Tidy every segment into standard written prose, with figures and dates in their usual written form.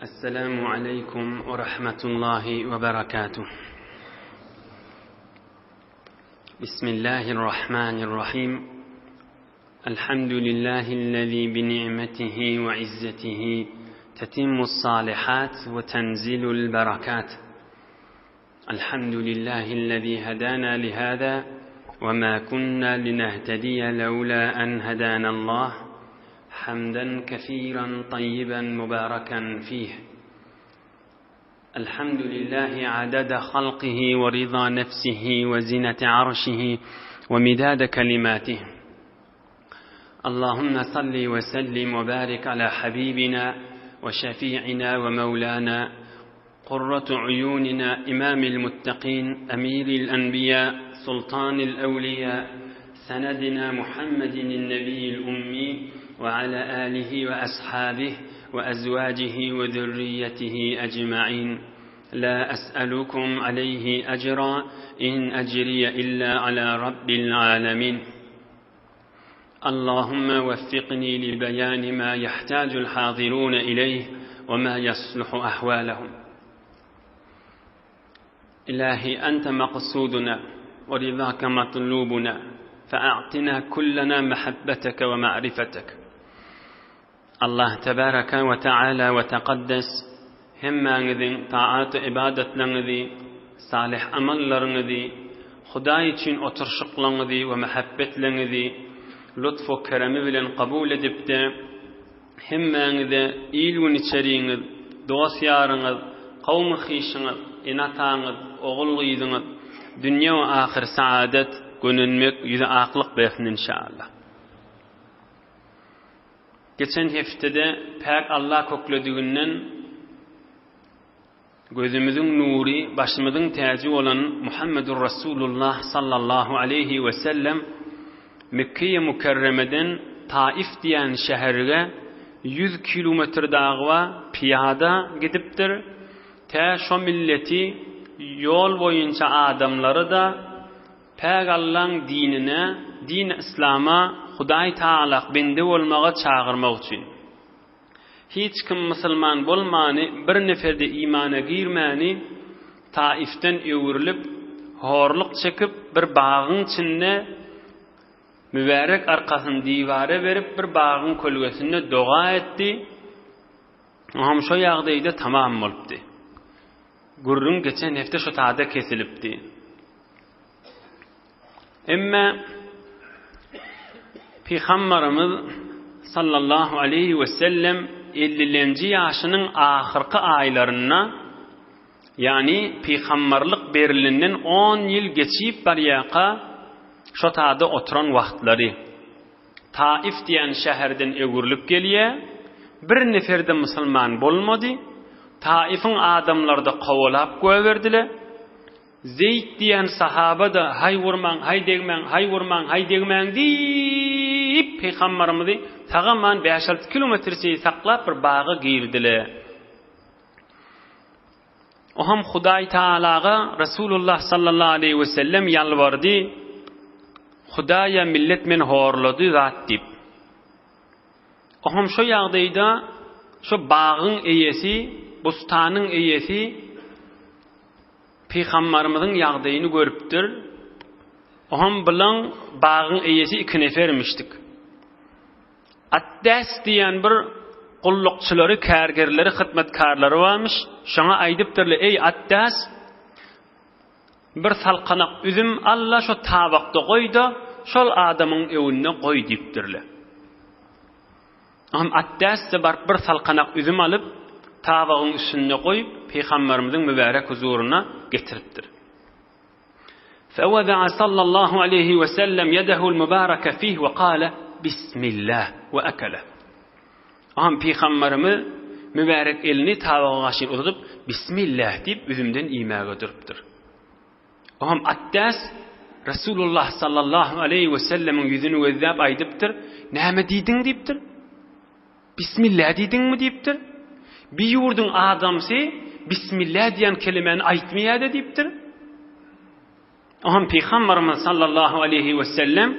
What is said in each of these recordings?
السلام عليكم ورحمة الله وبركاته. بسم الله الرحمن الرحيم. الحمد لله الذي بنعمته وعزته تتم الصالحات وتنزل البركات. الحمد لله الذي هدانا لهذا وما كنا لنهتدي لولا أن هدانا الله. حمدا كثيرا طيبا مباركا فيه. الحمد لله عدد خلقه ورضا نفسه وزنة عرشه ومداد كلماته. اللهم صل وسلم وبارك على حبيبنا وشفيعنا ومولانا قرة عيوننا إمام المتقين أمير الأنبياء سلطان الأولياء سندنا محمد النبي الأمي وعلى آله وأصحابه وأزواجه وذريته أجمعين. لا أسألكم عليه أجرا إن أجري إلا على رب العالمين. اللهم وفقني لبيان ما يحتاج الحاضرون إليه وما يصلح أحوالهم. إلهي أنت مقصودنا ورضاك مطلوبنا، فأعطنا كلنا محبتك ومعرفتك. الله تبارك وتعالى وتقدس همانذي طاعات عبادت لنذي صالح أمل لرنذي خداي تشين أترشق لنذي ومحبت لنذي لطف وكرم بلن قبول دبتا همانذي إيلو نتشرينذ دوسيارنذ قوم خيشنذ إناتانذ أغلغيذنذ دنيا وآخر سعادة كننمك إذا أخلق بيخن إن شاء الله. Geçen heftede pek Allah kokladıgından gözümüzün nuri, başımızın tacı olan Muhammedur Resulullah sallallahu aleyhi ve sellem Mekke-i Mükerreme'den Taif diyen şehirge 100 kilometre dağva piyada gidiptir. Te şu milleti yol boyunca adamları da pek Allah'ın dinine, din İslam'a Huday Ta'ala bende olmağa çağırmak için. Hiç kim Müslüman bolmani, bir neferde imana girmani, Taif'ten öwürülüp, horluk çekip, bir bağın içinde mübarek arkasını divara verip, bir bağın kölgesinde dua etti. Ham şu yağdaydı tamam olupdi. Gurrun geçen hafta şu taada kesilipdi. Ama Peygamberimiz sallallahu aleyhi ve sellem 50. yaşının ahırkı aylarına, yani peygamberlik berilenden 10 yıl geçip baryaqa şu taada oturan vaxtları Taif diyen şehirden öwürlüp geliye, bir neferde Müslüman bolmadı. Taif'in adamları da qavalap göverdiler. Zeyd diyen sahaba da hay vurman, hay degmen, hay vurman, hay degmen deyip Peygamberimizi tağaman 5-6 kilometresi saklap bir bağa girdiler. O ham Huday Ta'alaga Resulullah sallallahu aleyhi ve sellem yalvardı. Hudaya millet men horladı zat dip. O ham şu yağdayda şu bağın eyesi, bustanın eyesi Peygamberimizin yağdayını görüptür. O ham bilan bağın eyesi 2 nefermiştik. Atdas diyen bir qulluqçıları, kärgerleri, xidmatkarları varmış. Şana aydıptırlı, ey Atdas, bir salqanaq üzüm Allah şu tabaqda qoydu, şol adamın evine qoy diptirli. Am Atdas da bir salqanaq üzüm alıp tabağın üstüne qoyup Peygamberimizin mübarek huzuruna getiriptir. فوضع صلى الله عليه وسلم يده المباركة فيه وقال بسم الله وأكله. Am Peygamberimiz mübarek elini tabağa aşın uzatıp Bismillah deyip üzümden imağa duruptur. Am Attas Resulullah sallallahu aleyhi ve sellemin yüzünü gözlep aydıptır. Näme diýdiň deyipdir? Bismillah diýdiň mi deyipdir? Bir yurdun adamsı Bismillah diyen kelimeni aytmaýardy deyipdir. Aham Peygamberimiz sallallahu aleyhi ve sellem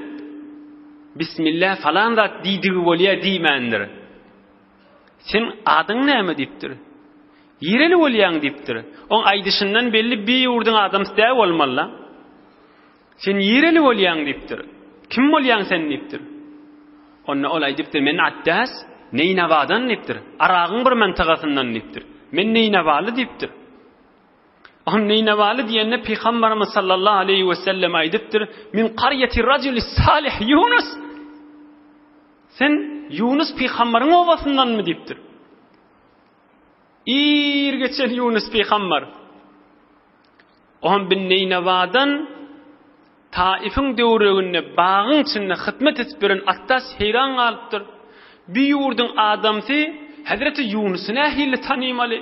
Bismillah falan da diýdigi bolýar diýmendir. Sen adyň näme diýipdir? Yireli bolýan diýipdir. On aýdyşyndan belli bir ýurdun adam täze bolmaly. Sen yireli bolýan diýipdir. Kim bolýan sen diýipdir. Onna ol aýdypdyr, men Addas Neynawadan diýipdir. Aragyň bir mantagasyndan diýipdir. Men Neynawaly diýipdir. On Neynawaly diýende Peýgamberimiz sallallahu aleyhi we sellem aýdypdyr, min qaryati rajulis salih Yunus. Sen Yunus Peýgamberiň owasyndanmy diýipdir. İrgeçen Yunus Peýgamber. On bin Neynawadan Taif'in döwreginde bagyň içinde hyzmet etip beren Attas heyran galypdyr. Bir ýurdun adamsy Hazreti Yunus'u nähili tanymaly.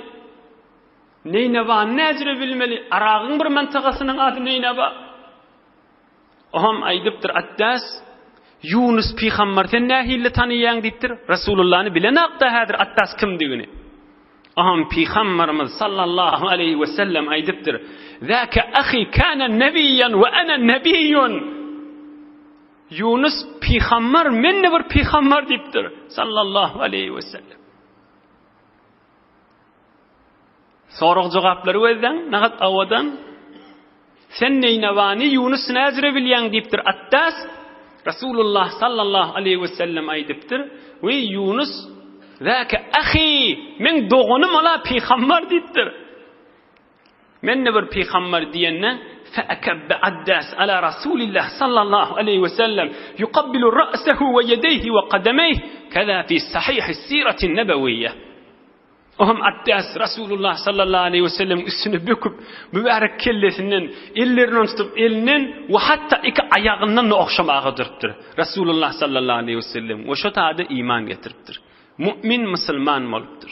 Neynawa näjre bilmeli. Aragyň bir mantagasynyň ady Neynawa. Oham aýdypdyr Attas Yunus Peýgamber sen nähili tanýan diýipdir. Rasulullahny bilen akda häzir Attas kimdigini. Aham Peýgamberimiz sallallahu aleyhi we sellem aýdypdyr. Zaka ahi kana nebiyyan we ana nebiyyun. Yunus Peýgamber menne bir Peýgamber diýipdir sallallahu aleyhi we sellem. Sorag jogaplary wezden nagat awadan sen Neynawany Yunus näzire bilýän diýipdir Attas. Rasulullah sallallahu aleyhi we sellem aýdypdyr. We Yunus zaka ahi men dogunum ala Peýgamber diýipdir. Menne bir Peýgamber diýenne فأكب عداس على رسول الله صلى الله عليه وسلم يقبل رأسه ويديه وقدميه كذا في صحيح السيرة النبوية. وهم عداس رسول الله صلى الله عليه وسلم üstüne büküp mübarek kellesinden ellerini tutup elinin ve hatta iki ayağından da okşamağa durupdur. Resulullah sallallahu aleyhi ve sellem ve şu taada iman getiripdir. Mümin Müslüman olupdur.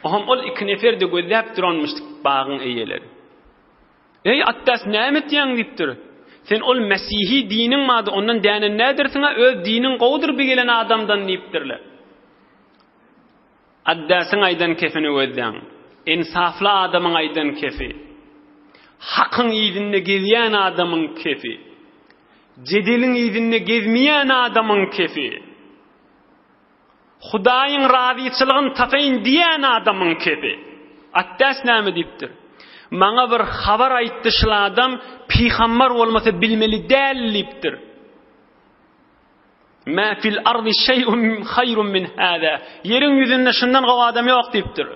Oham ol iki nefer de gözläp duranmışdyk bagyň eýeleri. Ey Attas näme etýäň diýipdir. Sen ol Mesihi diniň mady ondan däne nädir sana öz diniň gowdur bigelen adamdan diýipdirler. Addasyň aýdan kefini gözläň. Insafly adamyň aýdan kefi. Hakyň ýerinde gezýän adamyň kefi. Jedeliň ýerinde gezmeýän adamyň kefi. Hudaýyň razyçylygyny tapaýyn diýen adamyň kefi. Attas näme diýipdir? Maňa bir habar aýtdy şu adam Peýgamber bolmasa bilmeli däl diýipdir. Ma fil ardi şey'un hayrun min hada. Yerin ýüzünde şundan gawa adam ýok diýipdir.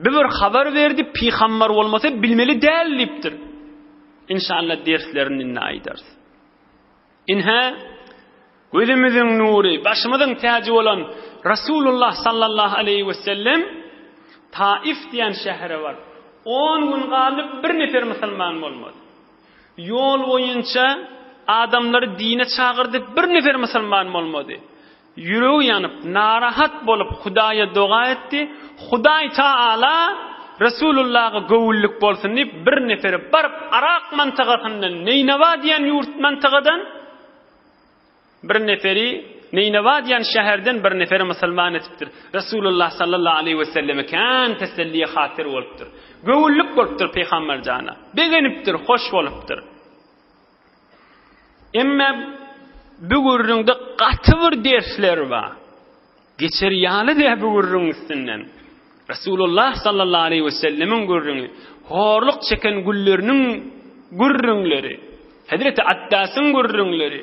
Bir habar berdi Peýgamber bolmasa bilmeli däl diýipdir. İnşallah derslerini aýdars. Inha gözümüzün nuri, başımızın tacı olan Rasulullah sallallahu aleyhi ve sellem Taif diyen şehre var. 10 gün kalıp bir nefer Müslüman olmadı. Yol boyunca adamları dine çağırdı, bir nefer Müslüman olmadı. Yüreği yanıp, narahat bolup Hudaya dua etti. Huday Taala Resulullah'a gowulluk bolsun deyip bir neferi barıp Arak mantagasından, Neynawa diyen yurt mantagadan bir neferi Neynawa diyen şäherden bir neferi Müslüman etipdir. Resulullah sallallahu aleyhi ve selleme kan teselliye hatir bolupdyr. Gowulluk bolupdyr Peýgamber jana. Begenipdir, hoş bolupdyr. Emme bu gurrunda gaty bir dersler bar. Geçer ýaly de bu gurrun üstünden. Resulullah sallallahu aleyhi ve sellemin gurrunu, horluk çeken gullerinin gurrunları, Hazreti Addas'ın gurrunları,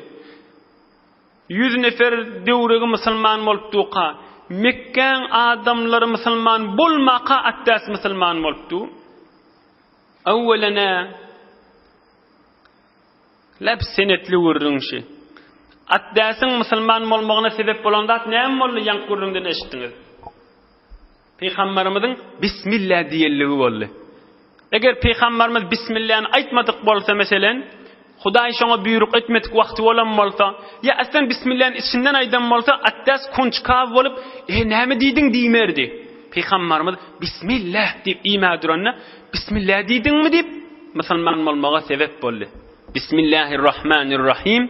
100 nefer döwregi Müslüman bolupdyka, Mekkeň adamlary Müslüman bolmaka Attas Müslüman bolupdy. Awwalana lab senetli gurrunşy. Attas'ın Müslüman bolmagyna sebep bolandat näme boldy ýan gurrundan eşitdiňiz? Peýgamberimizin bismillah diýelligi boldy. Eger Peýgamberimiz bismillahny aýtmadyk bolsa meselen, Hudaý şoňa buyruk etmedik wagty bolan bolsa, ya aslan bismillahny içinden aýdan bolsa, Attas kunçkaw bolup, näme diýdiň diýmerdi. Peýgamberimiz bismillah diýip iýmädiranna, bismillah diýdiňmi diýip Müslüman bolmaga sebep boldy. Bismillahirrahmanirrahim.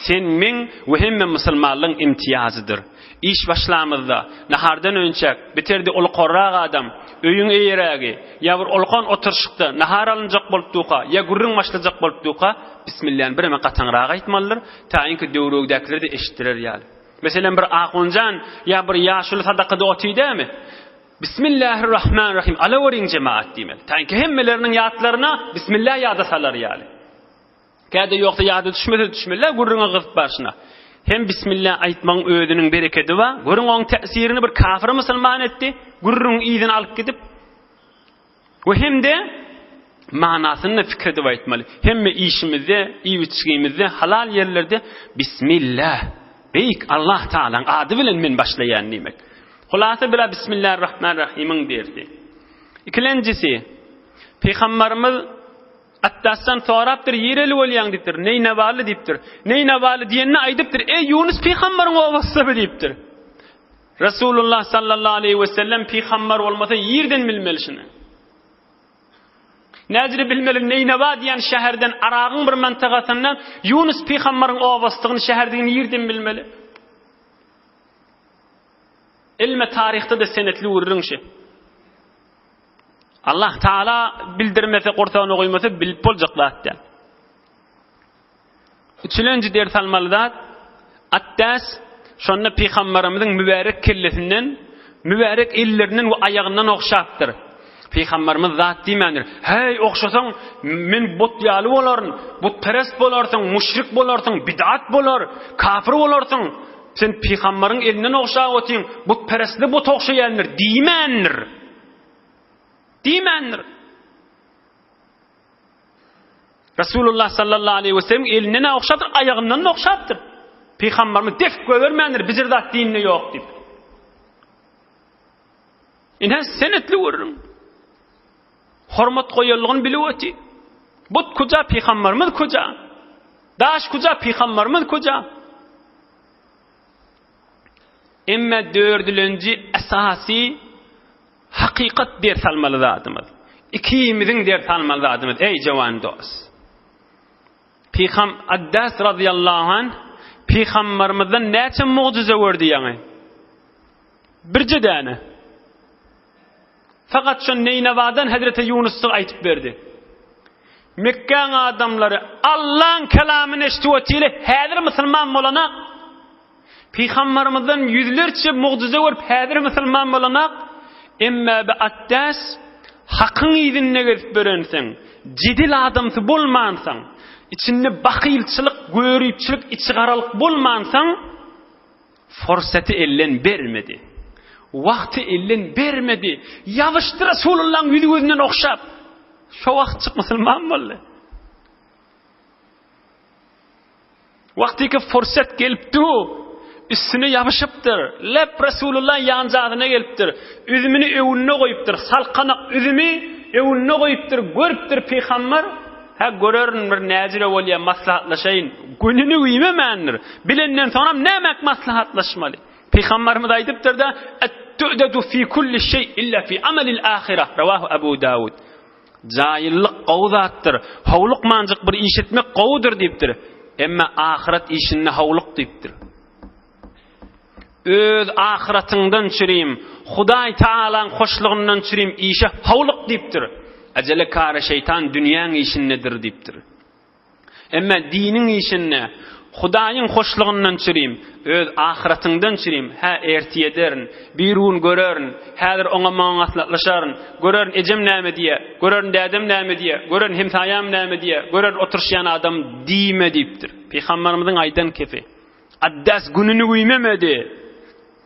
Sen men we hemme Müslümanlyň imtiýazydyr. İş başlamazda, nahardan önce biterdi ol qorraq adam, öýüň eýeregi, ya bir olqan oturşykda, nahar alınjak bolupdyka, ya gurrun başlajak bolupdyka, bismillahni bireme gatanraaq aýtmalydyr, taýinki döwregdäkileri de eşitdirer ýaly. Mesela bir aqonjan ya bir yaşul sadaqada otydemy? Bismillahirrahmanirrahim. Alawarin cemaat diýmeli. Tanki hemmelerinin ýatlaryna bismillah ýada salar ýaly. Käde ýoksa ýada düşmeli, gurruna gyzyp başyna. Hem bismillah aýtmaň özüniň bereketi bar. Görüň oň täsirini bir kafir musulman etdi. Gurrun ýygyny alyp gidip. We hem de manasyny fikirde aýtmaly. Hemme işimizde, iýüçgimizde, halal ýerlerde bismillah. Beyk Allah Taalaň ady bilen men başlaýan demek. Hulasa bila Bismillahirrahmanirrahim derdi. İkincisi, Peygamberimiz attasdan sorapdyr, ýereli bolýan diýipdir. Neýne bally diýipdir. Neýne bally diýenine aýdypdyr. Ey Yunus peýgamberiň owasy diýipdir. Rasulullah sallallahu aleyhi ve sellem peýgamber bolmasa ýerden bilmeli şunu. Näziri bilmeli neýne ba diýen şäherden Aragyň bir mantagasyndan Yunus peýgamberiň owasydygyny şäherden ýerden bilmeli. Ilme tarihte de senetli urrunşi. Allah Taala bildirmese Kur'an'ı koymasa bilip boljaklatdy. Üçüncü ders almalylar. Attas şonda peýgamberimiziň mübarek kellesinden, mübarek ellerinin we ayagyndan okşapdyr. Peygamberimiz zat diýmendir. Hey okşasaň men bot ýaly bolaryn, butperest bolarsyň, müşrik bolarsyň, bid'at bolar, kafir bolarsyň. Sen peýgamberiň elinden okşap otyň, butperestli bot okşaýandyr diýmendir. Diýmendir. Rasulullah sallallahu aleyhi ve sellem elinden okşapdyr, ayagyndan okşapdyr. Peygamberimiz def göwermendir, bizir zat dinine ýok diýip. Ine senetli urun. Hormat koyulduğunu biliyordu. But kuca peygamberimiz kuca. Daş kuca peygamberimiz kuca. Emme dördüncü esasi hakikat ders almalı zatımız. İkimizin ders almalı zatımız. Ey cavan dost. Addas radıyallahu anh peygamberimizden näçe mucize gördü yani. Birce däne. Fakat şu Neynevadan Hazreti Yunus'u aytıp verdi. Mekke'nin adamları Allah'ın kelamını eşitiyetiyle hadir Müslüman bolana, Peygamberimizden yüzlerce mucize görüp hadir Müslüman bolana, emme be Attas hakkın idinine gelip verensen, cidil adamsı bolmansan, içinde bakıyılçılık, görüyüpçülük, içigaralık bolmansan, forsati ellen vermedi. Vakti ellen vermedi. Yavıştı Resulullah'ın yüzünden okşap. Şu vakt çık Müslüman boldy. Vakti ki fırsat gelipdi. Üstüne yapışıptır. Lep Resulullah yancağına gelipdir. Üzümünü evununa koyuptur. Salkanak üzümü evununa koyuptur. Görüptür peygamber. Ha görürün bir nazire bolýan maslahatlaşayın. Gününü uyumamandır. Bilenden sonra nämek maslahatlaşmaly. Peygamberimiz aýdypdyr da tu'dadu fi kulli şey illa fi amalil ahireh. Rawahu Abu Davud. Jaýyllyk gowzatdyr. Howluk manjyk bir iş etmek gowdur diýipdir. Emma ahiret işinde howluk diýipdir. Öz ahiretinden çüreyim, Hudaý Taala'nın hoşlugyndan çüreyim işe howluk diýipdir. Acele kara şeytan dünýäň işindedir diýipdir. Emma diniň işinde Hudaýyň hoşlugyndan çüreyim, öz ahiretinden çüreyim. Ha ertiýederin, birun görerin, häzir oňa maňatlaşaryn, görerin ejem näme diýe, görerin dädem näme diýe, görerin hemsaýam näme diýe, görerin oturşýan adam diýme diýipdir. Peygamberimiziň aýdan kefi. Addas gününi uýmamady.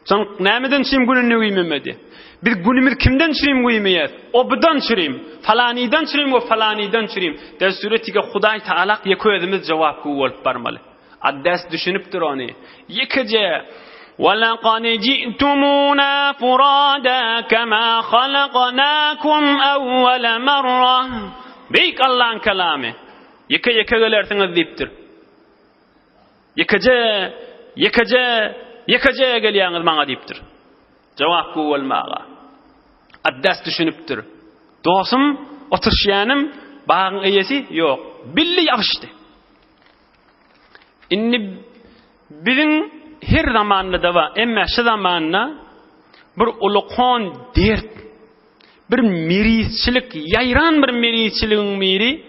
Sen nämeden çym gününi uýmamady? Biz günümiz kimden çüreyim uýmaýar? Obudan çüreyim, falanydan çüreyim we falanydan çüreyim. Der suretiga Hudaý Taala ýeke özümiz jogap bolup barmaly. Addas düşünüpdir onu. Yekece وَلَقَدْ جِئْتُمُونَا فُرَادًا كَمَا خَلَقْنَاكُمْ أَوَّلَ مَرَّةٍ. Beyk Allah'ın kelamı. Yeke gelersiniz deyiptir. Yekece gelýäňiz maňa deyiptir. Jogap bolmaga. Addas düşünüpdir. Dostum, oturşýanym, bagyň eýesi ýok. Billi ýaşdy. Inni bizim her zamanında da var. Emme şu zamanla bir ulukon dert, bir mirisçilik, yayran bir mirisçiliğin miri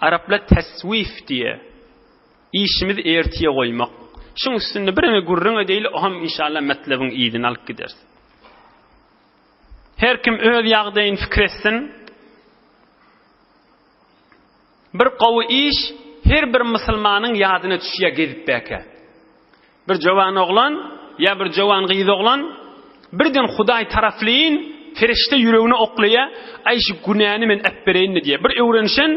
Araplar tesvif diye. İşimiz ertiye koymak. Şuň üstünde bireme gurrun edeýil, oham inşallah metlebiň iýdin alyp gidersin. Her kim öz ýagdaýyny fikir etsin. Bir gowy iş her bir musulmanyň ýadyna düşýär gezip bäke. Bir jowan oglan ya bir jowan gyýz oglan birden Hudaý taraflyn ferişte yüreğine oklaýa, ay şu günäni men äpbereýin diýe. Bir öwrenşen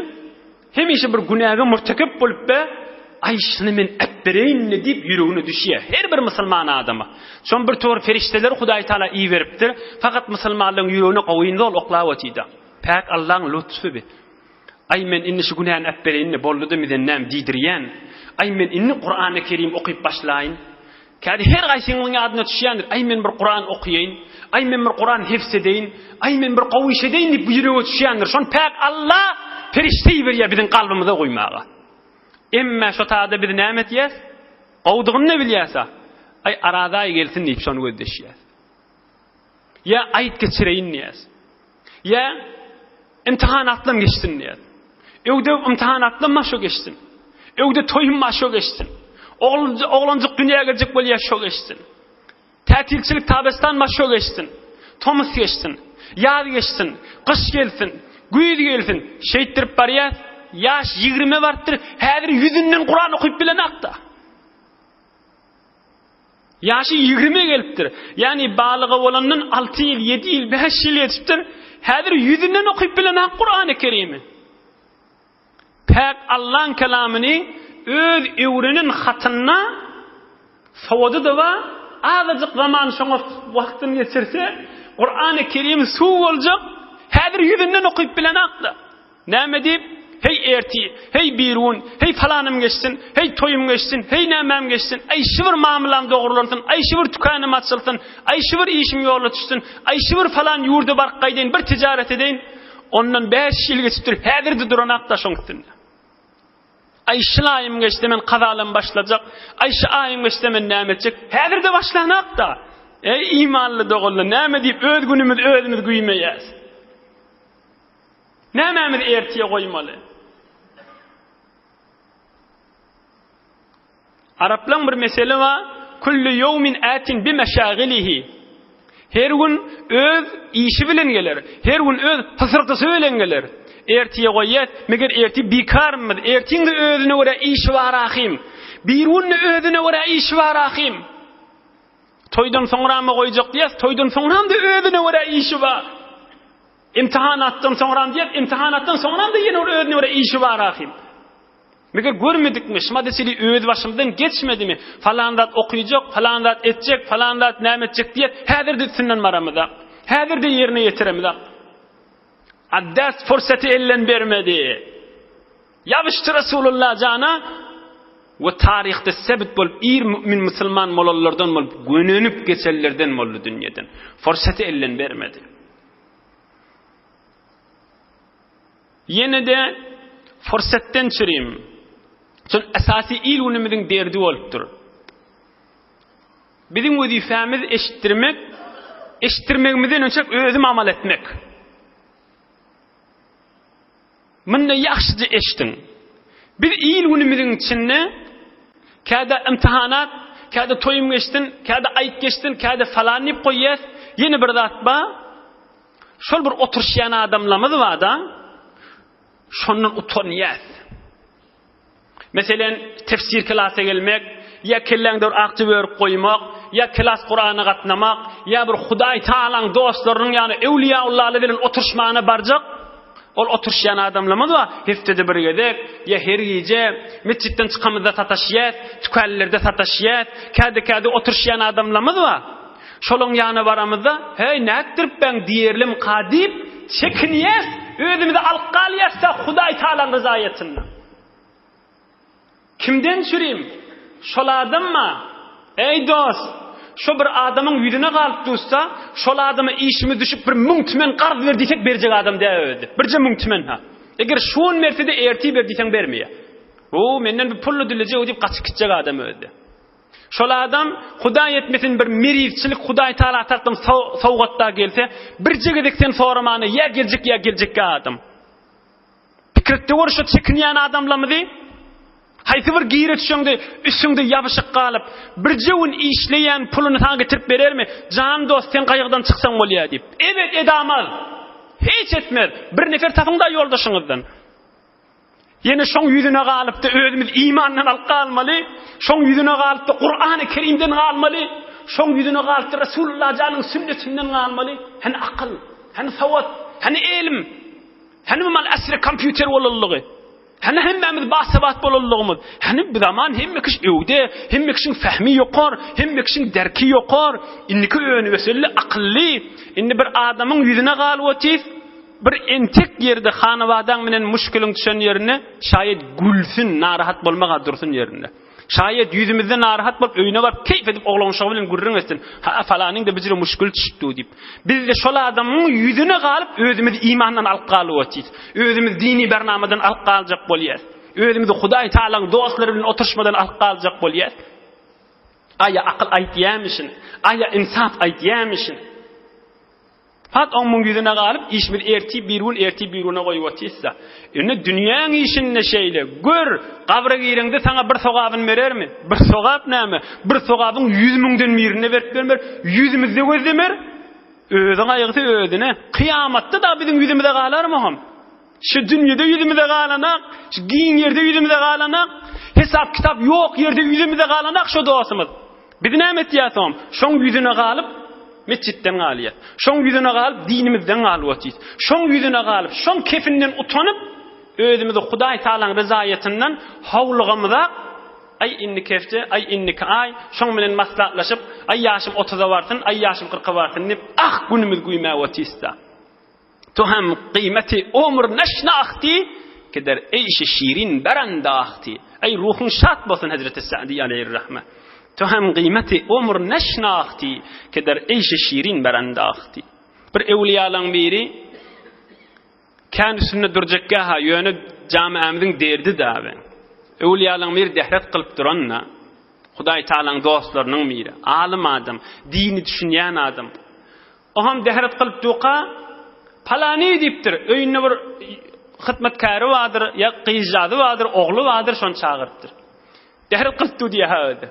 hemişe bir günäge murtakip bolup be, ay şunu men äpbereýin diýip yüreğine düşýär. Her bir musulman adama. Şon bir tor ferişteler Hudaý Taala iý beripdir. Fakat musulmanlaryň yüreğine goýynda ol oklap otýdy. Pek Allahyň lütfü bi. Ay men inni şu günäni äpbereýin boldy miden näme diýdirýän. Ay men inni Qur'an-ı Kerim okyp başlaýyn. Kadi her gaýsynyň ýadyna düşýändir. Ay men bir Qur'an okuyayım. Ay men bir Qur'an hifz edeýin. Ay men bir gowy iş edeýin diýip ýüregi düşýändir. Şon pek Allah ferişteyi berýär biziň galbymyza goýmaga. Emme şo taada bir näme etýäs? Gowdygyny bilýärsa, ay arada gelsin diýip şonu gözdeşýär. Ya aýt geçireýin diýär. Ya imtihanatlam geçsin diýär. Öwde imtihanatlam maşo geçsin. Öwde toýum maşo geçsin. Oglanjyk dünýäge gelecek bolýar şo geçsin. Tätilçilik tabestan maşo geçsin. Tomus geçsin. Ýaz geçsin. Kış gelsin. Güýüz gelsin. Şeýtdirip barýar. Yaş 20 bardyr. Häzir yüzünden Qur'an okyp bilen akda. Yaşı 20 gelipdir. Yani balygy bolanyň 6 ýyl, 7 ýyl, 5 ýyl ýetipdir. Häzir yüzünden okyp bilen Qur'an-ı Kerim'i. Pek Allah'ın kelamını öz öwrenin hatyna sowady da we azajyk zaman şoňa wagtyny geçirse Qur'an-ı Kerim suw boljak. Häzir yüzünden okyp bilen akda. Näme diýip? Hey erti, hey birun, hey falanım geçsin, hey toyum geçsin, hey nämem geçsin, ay şıvır mamulam doğrulansın, ay şıvır tükanım açılsın, ay şıvır işim yola düşsün, ay şıvır falan yurdu barqaydeyn, bir ticaret edeyn. Ondan 5 ýyl geçipdir, häzirde duranakda şoň üstünde. Ay şılayım geçti men qazalym başlajak, ay şu ayym geçti men näme etjek, häzirde başlanakda. Ey imanly dogullar, näme diýip öz günümüz özümüz güýmeýäs. Nämämiz ertiye goýmaly? Araplan bir mesele var. Kullu yawmin atin bi meşagilihi. Her gün öz işi bilen gelir. Her gün öz pısırtısı bilen gelir. Ertiye goýýar, meger erti bikarmy? Ertiňde özüne göre iş bar ahim. Birunny özüne göre iş bar ahim. Toýdan soňramy goýjak diýär, toýdan soňram da özüne göre işi bar. İmtihanatdan soňram diýär, imtihanatdan soňram da ýene özüne göre işi bar ahim. Meger görmedikmi? Şmadesili öz başımdan geçmedimi? Falan zat okuyacak, falan zat etjek, falan zat näme etjek diýip, häzirde sünnen maramyda. Häzirde ýerine ýetiremdi. Addas fursaty ellen bermedi. Ýabyşdy Rasulullah jana we taryhda sebit bolup ir mümin musulman molallardan bolup gönenip geçenlerden boldy dünýeden. Fursaty ellen bermedi. Ýene de fursatdan çyryym. Şol esasy ilmimiziň derdi bolupdyr. Biziň wezifämiz eşitdirmek, eşitdirmegimizden önce özüm amal etmek. Mende ýaxşyca eşitin. Biz ilmimiziň içinde käde imtihanat, käde toýum geçtin, käde aýt geçtin, käde falan diýip goýýar. Ýene bir zat bar. Şol bir oturşýan adamlarymyz bar da. Şondan utanýar. Meselen tefsir klasa gelmek, ya kelläňdir akçy berip goýmak, ya klas Qur'any gatnamak, ya bir Hudaý Taalaň dostlarynyň ýani ewliýaullah bilen oturşmana barjak. Ol oturşýan adamlarymyz var. Heftede bir gedek, ya her gece mesjidden çykamyzda sataşýar, tükallerde sataşýar, käde oturşýan adamlarymyz var. Şolaň ýanyna baramyzda, hey näkdirip ben diýerlim qadip, çekinýäs, özümizde alqalyasa Hudaý Taalaň ryzaýatyny. Kimden çüreyim? Şolardanmı? Ey dost, şu bir adamın yüzüne galyp dursa, şol adama işimi düşüp bir 1000 tümen qarz ber diýsek berjek adam däwedi. Birje 1000 tümen ha. Eger şuň mersede erti ber diýsen bermeýär. O menden bir pully dilejek diýip gaçyp gitjek adam öldü. Şol adam Hudaý etmesin bir merivçilik Hudaý Taala tartym sowgatda gelse, birje gedeksen soramany ya geljek adam. Pikirde görüşe çekinýän adamlarmy Haýsy bir giýre düşende üstüňde ýabyşyk galyp, bir jewün işleýän puluny taň getirip berermi? Jan dost sen gaýygdan çyksaň bolýar diýip. Evet edamaz. Hiç etmez. Bir nefer tapyňda ýoldaşyňyzdan. Yine şoň ýüzüne galypdy özümiz imandan alyp galmaly. Şoň ýüzüne galypdy Qur'an-ı Kerimden galmaly. Şoň ýüzüne galypdy Rasulullah janyň sünnetinden galmaly. Hani akıl, hani sawat, hani ilim, hani mal asr kompýuter bolallygy. Hani hemmemiz basabat bolalligimiz. Hani bir zaman hemme kiş öwde, hemme kişiň fahmi ýokar, hemme kişiň derki ýokar. Inniki öňü weselli akylly. Indi bir adamyň ýüzüne galyp bir entek ýerde hanawadan menen müşkülüň düşen ýerine şaýet gülsün, narahat bolmaga dursun ýerinde. Şaýet ýüzümizde narahat bolup öýüne barıp keyf edip oglanşagy bilen gürrüň etsin. Ha falanyň da bizle müşkül düşdi diýip. Biz de şol adamyň ýüzüne galyp özümiz imandan alyp galyp özümiz dini bernamadan alyp galjak bolýar. Özümiz Hudaý Taalaň dostlary bilen oturşmadan alyp galjak bolýar. Aýa akyl aýtýarmyşyn? Aýa insaf aýtýarmyşyn? Fat onun yüzüne galyp iş bir erti biruna goýup atýsa. Ene dünýäň işinde şeýle gör, gabra giýrende sana bir sogabyn berermi? Bir sogap näme? Bir sogabyň 100 000den birine berip bermer, yüzümizde gözlemer. Özüň aýygy özüne. Kıyamatda da bizim yüzümizde galarmy hom? Şu dünýede yüzümizde galanak, şu giň ýerde yüzümizde galanak, hesap kitap ýok ýerde yüzümizde galanak şu dostumyz. Biz näme etýärsom? Şoň yüzüne galyp mescitten galyat. Şoň ýüzüne galyp dinimizden galyp, şoň ýüzüne galyp, şoň kefinden utanyp özümizi Hudaý Taalaň ryzaýatynyň hawlygymyza ay inni kefde, ay inni ay, şoň bilen maslahatlaşyp, ay ýaşym 30-a bartyn, ay ýaşym 40-a bartyn dip günümiz güýmä watista. Toham qymeti umr nashnaxti keder eýşi şirin berandaxti. Ay ruhun şat bolsun Hazreti Sa'di aleyhirrahme. تو هم قیمت عمر نشناختی که در عیش شیرین برانداختی. bir evliyalan biri kendisine duracakka yönü camiamizin derdi daven. Evliyalan bir dehret kılıp duranna Hudaý Taalaň dostlarynyň biri, alim adam, dini düşünýän adam. O ham dehret kılıp duqa palany dipdir. Öýünde bir hyzmatkary bardyr, ya gyýjady bardyr, ogly bardyr, şonu çağırdyr. Dehret kılıp diýe hadi.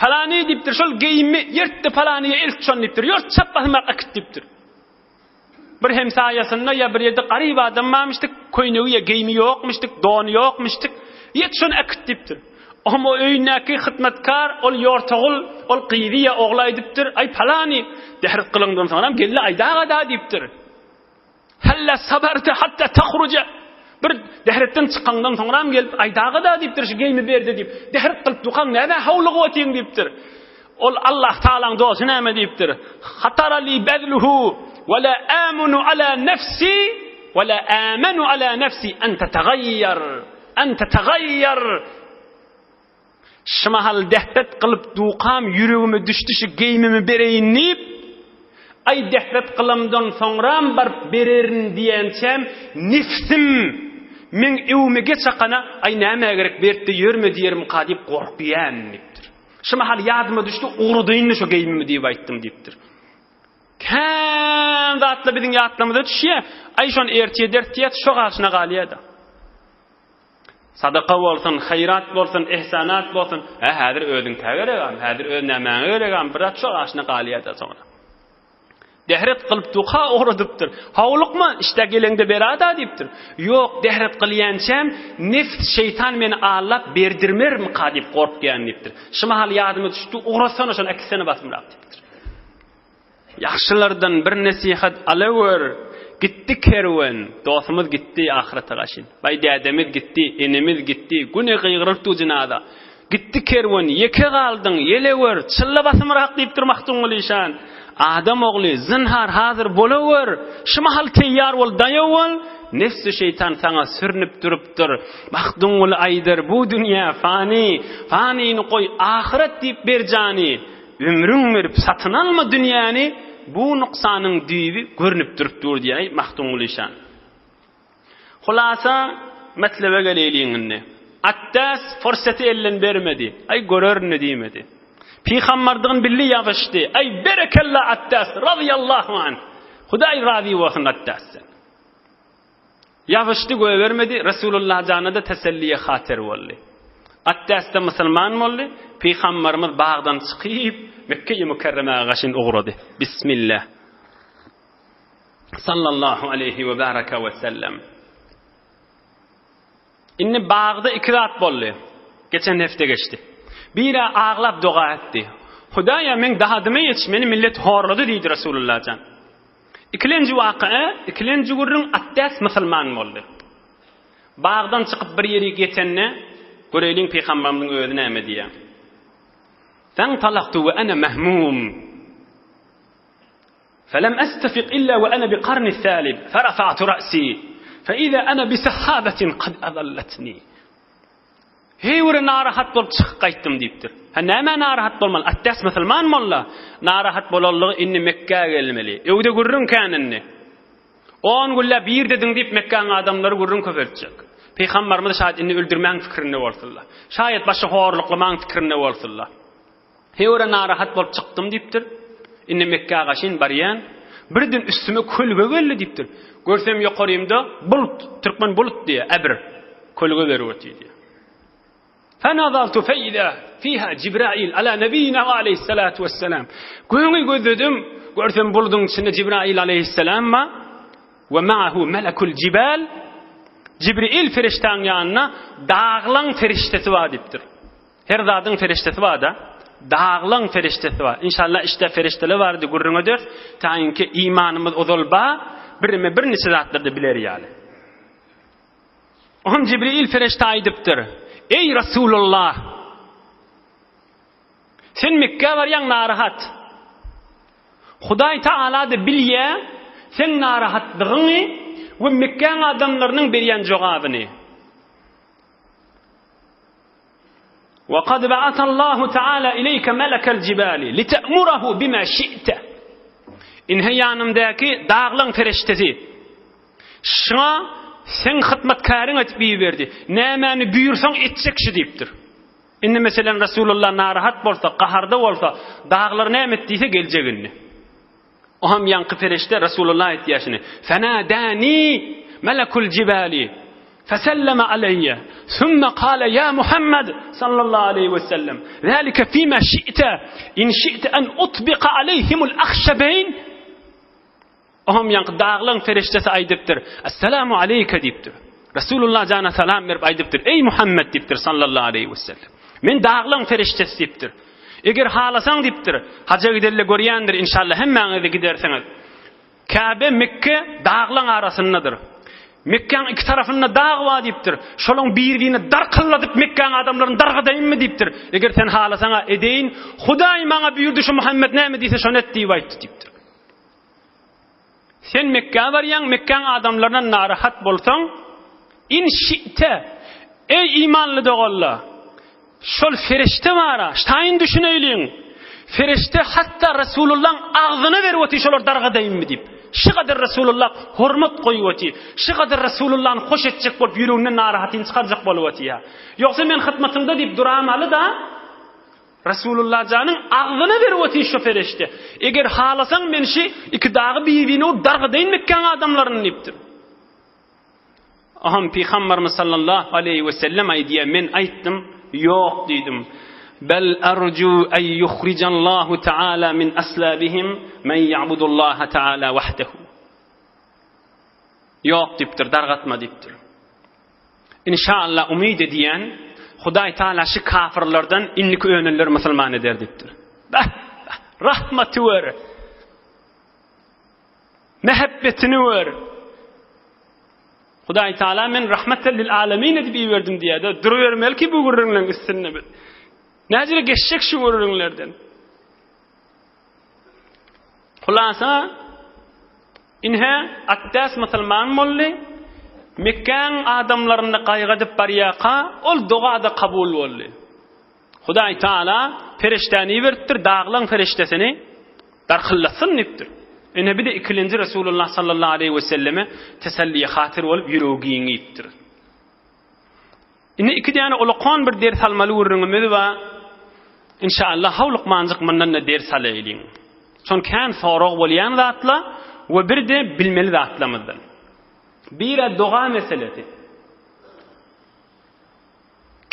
Palany dipdir, şol geyimi ýertde palanyga ilk şon dipdir. Ýort çapmamak akit dipdir. Bir hemsaýasynda ya bir ýerde garyb adam mamyşdyk, köýnegi geyimi ýokmuşdyk, dony ýokmuşdyk. Ýet şon akit dipdir. Ama öýnäki hyzmatkar ol ýortagul, ol gyýdiýa oglay dipdir. Ay palany dehret kılyndan soňra geldi aýdaga da dipdir. Halla sabarta hatta takhruja. Bir dehretten çykandan soňra gelip aýdaga da dipdir, şu geyimi berdi dip. Dehret kılıp dukan näme hawlygy otyň dipdir. Ol Allah Taalaň dostu näme dipdir. Hatara li badluhu wa la amanu ala nafsi wa la amanu ala nafsi an tataghayyar. Şmahal dehret kılıp duqam yüregime düştü şu geyimimi bereyin deyip ay dehret kılımdan sonra bar bererin diýençem nifsim men evmege çakana ay näme gerek berdi ýörme diýerim qadyp gorkýan dipdir. Şmahal ýadyma düştü urudyny şu geyimimi diýip aýtdym dipdir. Kan zatla biziň ýatlamyza düşýär. Ay şon ertiýe dertýät şo gaşyna galýada. Sadaka bolsun, hayrat bolsun, ihsanat bolsun. Häzir özüň tägeregam, häzir öz nämäňe geregam, bir çok aşna galiyada sonra. Dehret kılıp duqa uğradypdyr. Hawlykmy? İşte gelende berada dipdir. Yok, dehret kılýançam nefs şeytan meni allap berdirmermi qadyp gorkýan dipdir. Şumahal ýadyma düşdi, uğrasana şonu akisine basmyrak dipdir. Yaxşylardan bir nasihat alawer. Gitti kerwen, dostumuz gitti ahirete gaşyn. Bay dädemiz gitti, enemiz gitti, güne gıygırıpdy jynada. Gitti kerwen, ýeke galdyň, yelewer, çylla basmyrak diýip durmakdyň bolýan. Adam ogly, zinhar hazır bolawer. Şumahal teýýar bol, daýawal. Nefsi şeytan sana sürnüp durupdyr. Makdyň bol aýdyr, bu dünýä fani, fanini goý ahiret diýip berjani. Ömrüň berip satyn alma dünýäni. Bu nuksanyň düýbi görnüp durupdyr diýär mahdum bolýan. Hulasa metlebe gelýärliňinde. Attas fursaty ellen bermedi. Ay görörni diýmedi. Peýgamberdiň billi ýaşdy. Ay berekella Attas radiyallahu an. Hudaý razi bolsun Attas. Ýaşdy göbermedi. Rasulullah janynda teselliye hatir boldy. Atdäste musulman boldy. Peygamberimiz bagdan çykyp Mekke-i Mükerreme'ye gaşyn uğradı. Bismillah. Sallallahu aleyhi ve baraka ve sellem. Inni bagda 2 zat boldy. Geçen hefte geçti. Biri ağlap dua etdi. Hudaýa men dahadymy hiç meni millet horlady diýdi Rasulullah jan. İkilenci waka, ikilenci gurrun Atdas musulman boldy. Bagdan çykyp bir ýere geçenne göreýliň peýgamberimiň öýüne näme diýär. فانطلقت وأنا مهموم فلم أستفق إلا وأنا بقرن الثالب فرفعت رأسي فإذا أنا بسحابة قد أظلتني هي ور ناراhat bolup çykyp gaýtdym diýipdir. Ha näme narahat bolmaly? Atdas musulman molla. Narahat bolallygy inni Mekke'ge gelmeli. Öwde gurrun kanynny. 10 gülle bir dedin diýip Mekke'ň adamlary gurrun köpeltjek. Peýgamberimiz şaýat inni öldürmäň fikirinde bolsalar. Şaýat başga horlyklaman fikirinde bolsalar. Heýore narahat bolup çykdym diýipdir. Inni Mekke'ge gaşyn barýan. Birden üstüme kölge geldi diýipdir. Görsem ýokarymda bulut, türkmen bulut diýe, äbir kölge berýärdi diýe. فنظرت فإذا فيها جبرائيل على نبينا عليه الصلاة والسلام. Göňi gözledim, görsem buludun içinde Cibrail aleyhisselam ma ve ma'ahu melekul jibal. Jibril feriştaň ýanyna dağlaň feriştesi var diýipdir. Her zadyň feriştesi var da, dağlaň feriştesi var. İnşallah işte ferişteler bardy gurrun öder. Taýinki imanymyz ozalba, birime bir neçe zatlarda biler ýaly. On Jibril ferişte aýdypdyr. Ey Rasulullah, sen Mekke barýan narahat. Hudaý Taala da bilýär sen narahatlygyny we Mekke adamlarynyň berýän jogabyny. Wa qad ba'atha Allahu Taala ileyke melekal jibali lita'murahu bima şi'ta. İnhe ýanymdaky dağlaň feriştesi. Şuna sen hytmatkaryň etip berdi. Nämäni buyursaň etjekşi diýipdir. Indi meselen Rasulullah narahat bolsa, qaharda bolsa, dağlar näme etdiýse geljegini. Oham ýanky ferişte Rasulullah etýäşini. Fanadani melekul jibali fasallama alayya. Thumma qala ya Muhammad sallallahu alayhi ve sellem. Zalika fima şi'ta in şi'ta an utbiqa alayhimul akhshabayn. Oham ýanky dağlaň feriştesi aýdypdyr. Assalamu aleyke diýipdir. Rasulullah jana salam berip aýdypdyr. Ey Muhammed diýipdir sallallahu aleyhi ve sellem. Men dağlaň feriştesi diýipdir. Eger halasaň diýipdir. Haja giderle görýändir inşallah hemmäňiz gidersiňiz. Kabe Mekke dağlaň arasyndadyr. Mekkeň iki tarafynda dağ bar diýipdir. Şolaň bir-birini darkylladyp Mekkeň adamlaryny dargadaýynmy diýipdir. Eger sen halasaň edeýin, Hudaý maňa buyurdy şu Muhammed näme diýse şonu et diýip aýtdy diýipdir. Sen Mekke'ye varyan, Mekke'nin adamlarına narahat bolsan, in şi'te, ey imanlı doğalla, şol ferişte vara, ştayin düşüneylin, ferişte hatta Resulullah'ın ağzını vervati şolar dargadayım mı deyip, şu kadar Resulullah hormat koyuvati, şu kadar Resulullah'ın hoş edecek bolup, yüreğinden narahatin çıkaracak boluvati ya. Yoksa men hıtmatımda deyip duramalı da, Rasulullah canın ağzına vervati şu ferişte. Eğer halasan men şi iki dağı birbirine o dargadayn Mekke'n adamlarını niptir. Aham Peygamberimiz sallallahu aleyhi ve sellem aydiye men aytdım, yok dedim. Bel arju en yukhrijallahu ta'ala min aslabihim men ya'budullaha ta'ala wahdehu. Yok diptir, dargatma diptir. İnşallah umid ediyen Hudaý Taala şu kafirlerden inlik öňünler musulman eder diýipdir. Rahmaty wer. Mehabbetini wer. Hudaý Taala men rahmeten lil alamin diýip berdim diýdi. Duruvermeli ki bu gurrunlaň üstüne bir. Näjire geçecek şu gurrunlardan. Hulasa inha Atdas musulman molly Mekkeň adamlaryny gaýgadyp barýaqa, ol dogada kabul boldy. Hudaý Taala ferişteni beripdir, dağlaň feriştesini darkyllasyn nipdir. Ene bir de ikinci Resulullah sallallahu aleyhi ve selleme teselliye hatir bolup ýüregiňi ýitdir. Ene iki tane ulaqan bir ders almaly urunumyz we inşallah hawlukmanjyk mendan da ders alaýlyň. Şon kan sorag bolýan zatla we bir de bilmeli zatlamyzdan. Bir dua meselesi.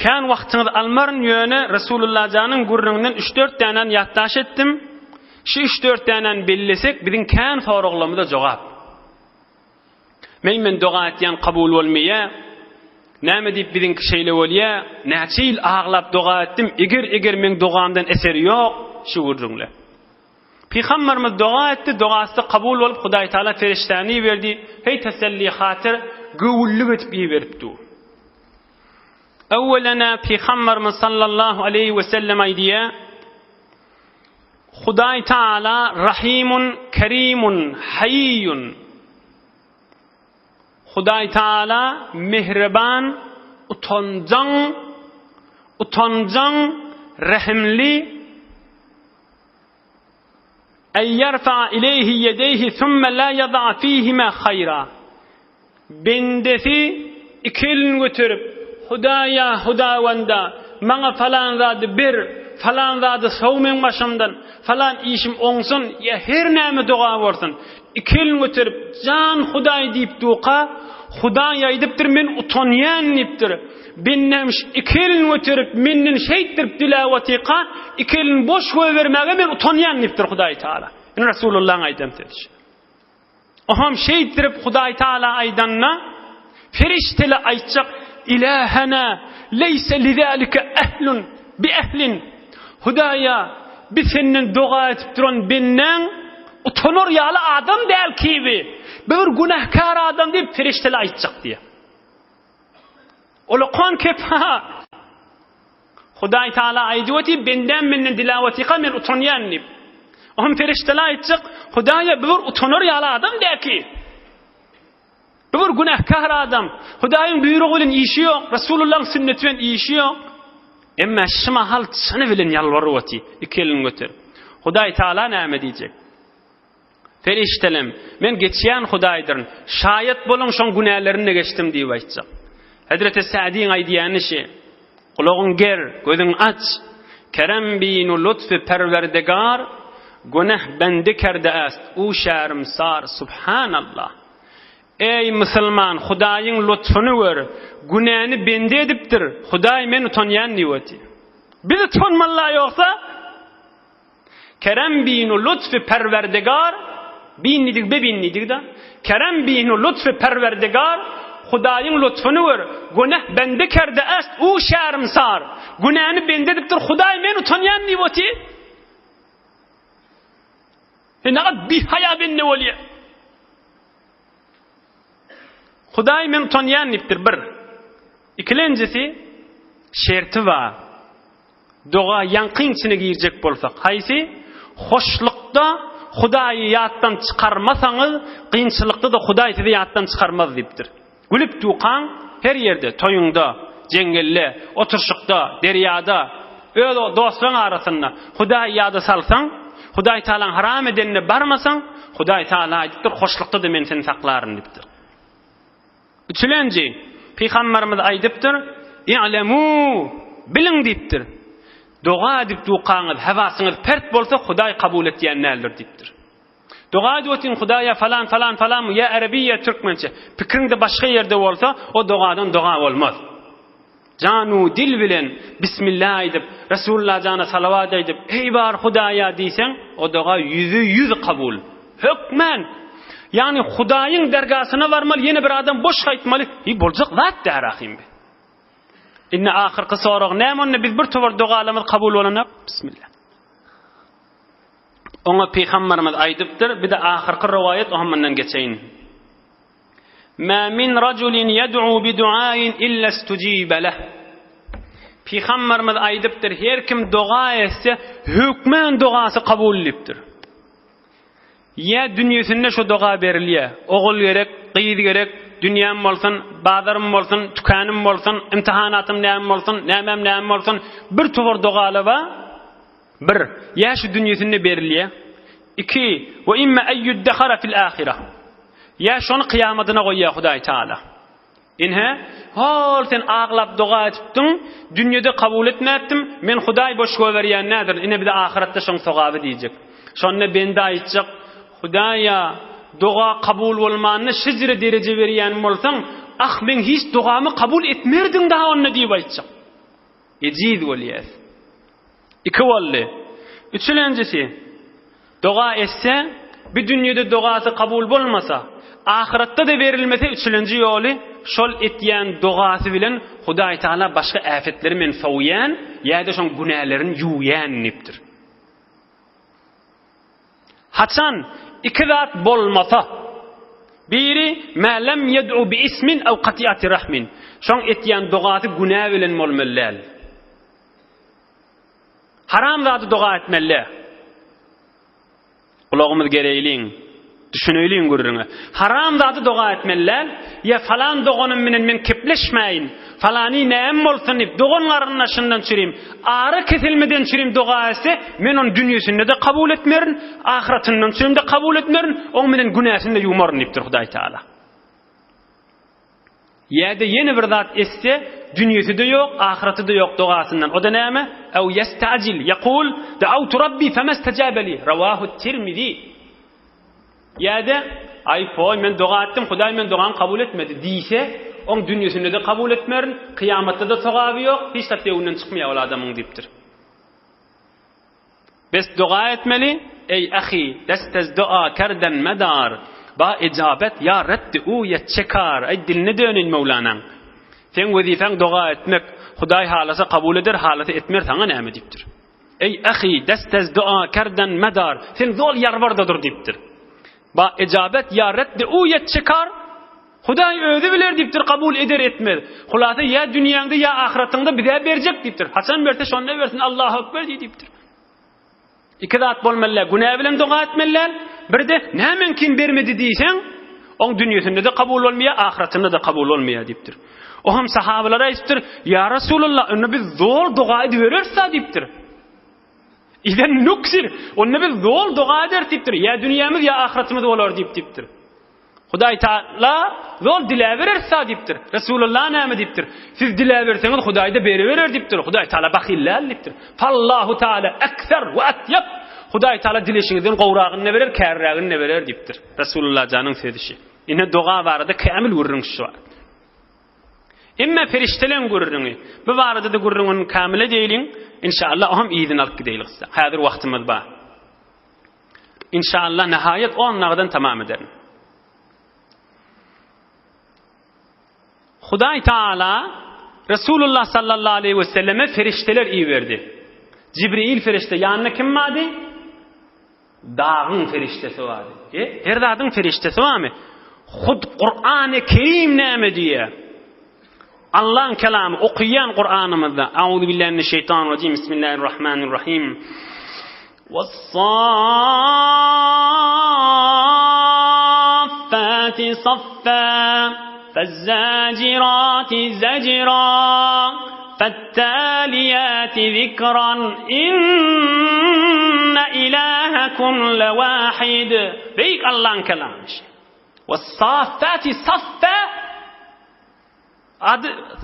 Kan wagtyňyz almaryn ýöne Resulullah janyň gurrundan 3-4 tänen ýatdaş etdim. Şu 3-4 tänen bellesek biziň kan soraglarymyza jogap. Men doga etýän kabul bolmaýa, näme diýip biziň şeýle bolýa, näçe ýyl aglap doga etdim, eger men dogamdan eseri ýok, şu gurrunlar. Peygamberimiz doga etdi, dogasy kabul bolup Hudaý Taala feriştany berdi, hey teselli hatyr göwüllük etip beripdi. Awwalana Peygamberimiz sallallahu aleyhi ve sellem aýdýa, Hudaý Taala rahimun, kerimun, hayyun. Hudaý Taala mehriban, utanjaň, rahimli. En yerfa ileyhi yedeyhi thumma la yada fihima hayra. Bendesi ikilin götürüp Hudaya hudawanda maňa falan zady bir, falan zady sowmen başymdan, falan işim oňsun, ya her näme doga bolsun. İkilin götürüp jan Hudaý diýip duqa, Hudaý aýdypdyr men utanýan diýipdir. Bennemiş ikilin götürüp menden şeýtdirip dilawatyqa, ikilin boş bermäge men utanýan diýipdir Hudaý Taala. Resulullah aýdamdyr. Oham şeýtdirip Hudaý Taala aýdanna ferişteli aýtjak ilahana leysa lizalika ahlun bi ahlin. Hudaýa biz senden doga etip duran benden utanor ýaly adam däl kibi. Bir günahkar adam diýip ferişteli aýtjak diýe. Ola kon kepa. Hudaý Taala aýdywati benden menden dilawatyqa men utanýan diýip. Oham ferişteler aýtjak, Hudaýa bir utanor ýaly adam däki. Bir günahkar adam. Hudaýyň buýrugy bilen işi ýok, Resulullah'ın sünneti bilen işi ýok. Emma şuma hal çyny bilen ýalwarywati, ikilin götür. Hudaý Taala näme diýjek? Feriştelem, men geçýän Hudaýdyr. Şaýat bolun şoň günahlerini geçtim diýip aýtjak. Hazreti Sa'diň aýdýanyşy, kulagyň ger, gözüň aç, kerem binu lütfü perwerdigar, günah bende kerde ast, u şermsar, subhanallah. Ey musulman, Hudaýyň lütfüni gör, günäni bende edipdir, Hudaý men utanýan diýeti. Biz utanmalla ýoksa, kerem binu lütfü perwerdigar, binnidik da, kerem binu lütfü perwerdigar, Hudaýyň lütfüni gör, günah bende kerde ast, u şermsar, günäni bende edipdir, Hudaý men utanýan diýeti. Nägat bir haya benne bolýar. Hudaý men utanýan diýipdir bir. İkilenjisi şerti var. Doga ýanqyn içine girjek bolsak, haýsy? Hoşlukda Hudaýy ýatdan çykarmasaňyz, kynçylykda da Hudaý sizi ýatdan çykarmaz diýipdir. Gülüp duqan her ýerde, toýuňda, jengelle, oturşykda, derýada, öz dostlaryň arasynda Hudaý ýada salsaň, Hudaý Taala haram edenine barmasaň, Hudaý Taala aýdypdyr, hoşlukda da men seni saklaryn diýipdir. Üçlenji, Peygamberimiz aýdypdyr, "İ'lemu, biliň" diýipdir. Doga edip duqaňyz, hawasyňyz pert bolsa Hudaý kabul etýän nädir diýipdir. Doga edip Hudaýa falan ya Arabiyya Türkmençe, pikiriňde başga ýerde bolsa, o dogadan doga bolmaz. Canu dil bilen bismillah edip Resulullah jana salavat edip ey bar Hudaýa diýsen, o doga 100% kabul. Hükmen. Yani Hudaýyň dergasyna barmaly, ýene bir adam boş aýtmaly. Boljak zat därahim. Inne ahirki sorag näme biz bir towar dogalymyz kabul bolanap? Bismillah. Ona Peygamberimiz aýdypdyr, bir de ahirki riwayet ohamman geçeýin. Ma min rajulin yad'u bi du'ain illa istujiba lah. Peygamberimiz aýdypdyr, her kim doga etse, hükmen dogasy kabul edipdir. Ya dünýäsinde şu doga berilýär. Ogul gerek, gyýdy gerek, dünýäm bolsun, bazarym bolsun, tükanym bolsun, imtihanatym näme bolsun, näme bolsun, bir towar dogalaba. Bir, ya şu dünýäsinde berilýär. 2, ve imma ayyuddahara fil ahireh. Ya şonu kıyamatyna goýýar Hudaý Taala. Inhe, hol sen aglap doga etipdiň, dünýede kabul etmäpdim, men Hudaý boş berýän nädir? Ine bir de ahiretde şoň sogaby diýjek. Şonda bende aýtjak, Hudaýa doga kabul bolmanyny şizre derece berýän bolsaň, men hiç dogamy kabul etmerdiň daha ony diýip aýtjak. Ecid bolýar. İki boldy. Üçüncüsi, dua etse, bir dünyada duası kabul bolmasa, ahirette de verilmese üçüncü yolu, şol etýän duasy bilen Hudaý Taala başga afetleri men fawyan, ýa-da şoň günahlarını ýuýan nipdir. Haçan iki zat bolmasa, biri ma lam yed'u bi ismin aw qati'ati rahmin. Şoň etýän duasy günah bilen bolmaly. Haram zatı dua etmeli. Kulağımız gereğiliğin, düşüneyliyim gururuna. Haram zatı dua etmeliler. Ya falan doğanın men kepleşmeyin. Falani neyem olsun deyip doğanlarının aşından çüreyim. Ağrı kesilmeden çüreyim dua etse, men onun dünyasını da kabul etmerin, ahiretinin çüreyim de kabul etmerin, onun menin günahsını da yumarın deyiptir Hudaý Taala. Ya da yeni bir zat etse, dünyası da yok, ahireti de yok duasından. O da näme? Ev yestacil, yaqul da'awtu rabbi famastejaba li. Rawahu Tirmizi. Ya da ay poy men dua ettim, Hudaý men duamı kabul etmedi diýse, on dünyasını da kabul etmerin, kıyamatta da sagaby yok, hiç de öwünden çykmaýar ol adamyň diýipdir. Biz dua etmeli, ey ahi, destez dua kerden medar. Ba icabet ya reddi u yetçekar. Ay dilini dönün Mevlana'n. Sen vazifen dua etmek, Hudaý halasa kabul eder, halasa etmer sana näme diýipdir. Ey ahi, destez dua kerden medar. Sen zol yarbardadır diýipdir. Ba icabet ya reddi u yetçekar. Hudaý özü biler diýipdir, kabul eder etmer. Hulasa ya dünýäňde ya ahiretinde bize berjek diýipdir. Haçan berse şonda bersin, Allahu ekber diýipdir. İki zat bolmalylar, günah bilen dua etmeliler. Bir de nämenkin bermedi diýsen, on dünyasynda da kabul bolmaýar, ahiretinde de kabul bolmaýar diýipdir. O hem sahabalara aýtdyr, ya Rasulullah, onu biz zor dua ediberersa diýipdir. İden nuksir, onu biz zor dua eder diýipdir. Ya dünýämiz ya ahiretimiz bolar diýipdir. Hudaý Taala zor diläberersa diýipdir. Rasulullah näme diýipdir? Siz diläberseňiz Hudaý da bereberer diýipdir. Hudaý Taala bahillal diýipdir. Fallahu Taala ekser we atyab. Hudaý Taala dileşiňizden gowragyny berer, kärrägini berer diýipdir. Rasulullah janyň söýdüşi. Ine dua barada kamil gurrun şu var. Emme feriştelen gurrunu. Bu barada da gurrunun kamile diýilin. İnşallah o hem iýdin alyp gideýlik. Häzir wagtymyz bar. İnşallah nihayet o anlardan tamam ederim. Hudaý Taala Resulullah sallallahu aleyhi ve selleme ferişteler iyi verdi. Cibril ferişte yanına kim vardı? Dağın feriştesi vardı. Her dağın feriştesi var mı? Hud Kur'an-ı Kerim näme diye. Allah'ın kelamı okuyan Kur'an'ımızda. Euzubillahimineşşeytanirracim. Bismillahirrahmanirrahim. V's-saffati saffa. فالزاجرات زجرا فالتاليات ذكرا إن إلهكم لواحد. Büyük Allah'ın kelamı. والصافات صفا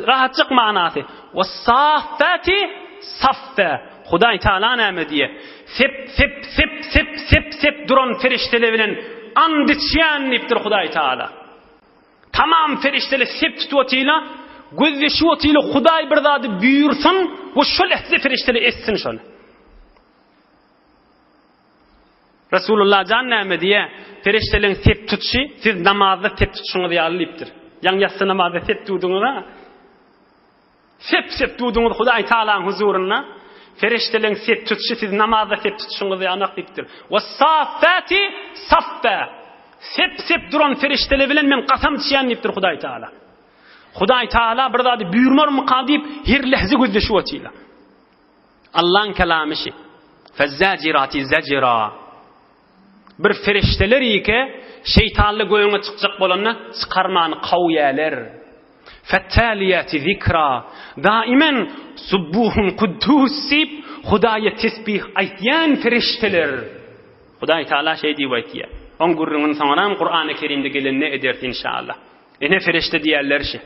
rahatçık manası. والصافات صفا. Hudaý Taala näme diye? Sep duran ferişteler bilen and içýän nipdir Hudaý Taala. Tamam ferişteler sep tutýyla, gözle şu otýyla Hudaý bir zady büýürsin, we şol ehli ferişteler etsin şol. Rasulullah jan näme diye? Feriştelerin sep tutuşy, siz namazda sep tutuşuňyzy ýalypdyr. Ýan ýatsy namazda sep tutuňyza, sep tutuňyz Hudaý Taalaň huzuruna, feriştelerin sep tutuşy, siz namazda sep tutuşuňyzy ýanaklypdyr. Was-saffati saffa. Sep duran ferişteler bilen men qasam içýän diýipdir Hudaý Taala. Hudaý Taala bir zady büýürmer muqadyp her lehze gözleşip otýla. Allah'ın kelamı şi. Fezzacirati zajira. Bir ferişteler ýeke şeytanly goýuňa çykjak bolanna çykarmany qawýalar. Fattaliyati zikra. Daimen subbuhun quddus sip Hudaýa tesbih aýtýan ferişteler. Hudaý Taala şey diýip aýtýar. On gurrunun soňram Kur'an-ı Kerim'de gelenine ederdi inşallah. Ene ferişte diýerler şi.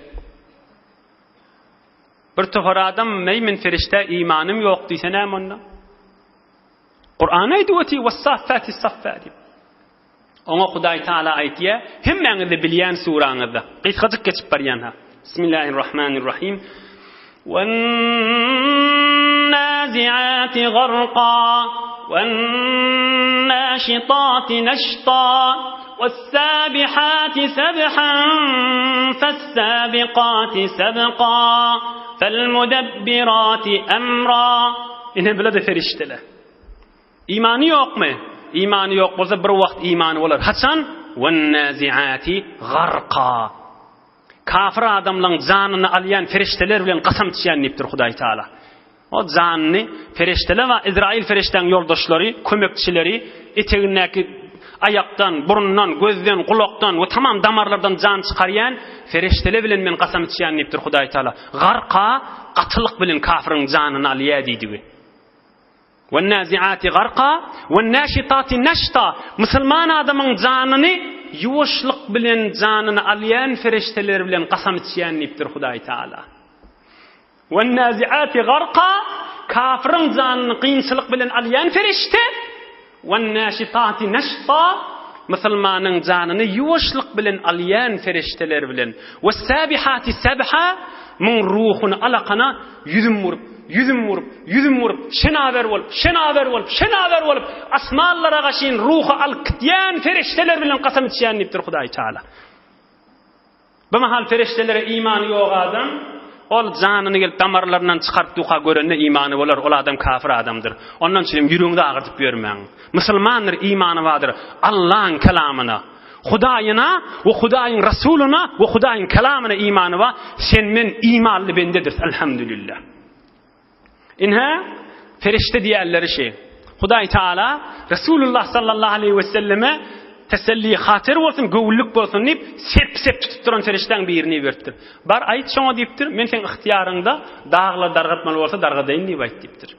Bir tohar adam meýmin ferişte imanım ýok diýse näme onda? Kur'an aýdywati was-saffati saffa diýip. Ona Hudaý Taala aýtýar, hemmeňiz de bilýän suraňyzda. Gysgatyk geçip barýan ha. Bismillahirrahmanirrahim. والنازعات غرقا والناشطات نشطا والسابحات سبحا فالسابقات سبقا فالمدبرات أمرا. İne biladi ferişteler. İmanı yok mu? İmanı yok bolsa bir vakt imanı olur. Haçan? وَالنَّازِعَاتِ غَرْقًا. Kafir adamların canını alayan ferişteler bilen qasam içen niptir Hudaý Taala. O canını ferişteler ve İsrail feriştenin yoldaşları, kömekçileri eteğindeki ayaktan, burundan, gözden, kulaktan ve tamam damarlardan can çıkaryan ferişteler bilen men qasam içen niptir Hudaý Taala. Garqa qatılık bilen kafirin canını alýa diýdi. وَالنَّازِعَاتِ غَرْقًا وَالنَّاشِطَاتِ نَشْطًا. Müslüman adamın canını yuwuşlyk bilen canını alýan ferişteler bilen qasam içen niptir Hudaý Taala. وَالنَّازِعَاتِ غَرْقًا kafirin canını qiyinçylyk bilen alýan ferişte. وَالنَّاشِطَاتِ نَشْطًا Müslümanın canını yuwuşlyk bilen alýan ferişteler bilen. وَالسَّابِحَاتِ سَبْحًا min ruhunu alaqana yüzüm vurup şenaver olup asmanlara qaşyn ruhu alqityan ferişteler bilen qasam içen nipdir Hudaý Taala. Bu mahal feriştelere imanı yok adam ol canını gelip damarlarından çıkarıp duha görende imanı bolar, ol adam kafir adamdır. Ondan için yüreğini ağırtıp görmeň. Müslümanlar imanı vardır Allah'ın kelamına, Hudaýyna we Hudaýyň Rasuluna we Hudaýyň kelamına imanı var. Sen men imanly bendedir elhamdülillah. İnha ferişte diýerleri şey. Hudaý Taala Resulullah sallallahu aleyhi ve selleme teselli hatir bolsun, göwüllik bolsun diýip sep tutup duran ferişten birini beripdir. Bar aýt şoňa diýipdir, men sen ihtiýaryňda dagla dargatmaly bolsa dargadaýyn diýip aýt diýipdir.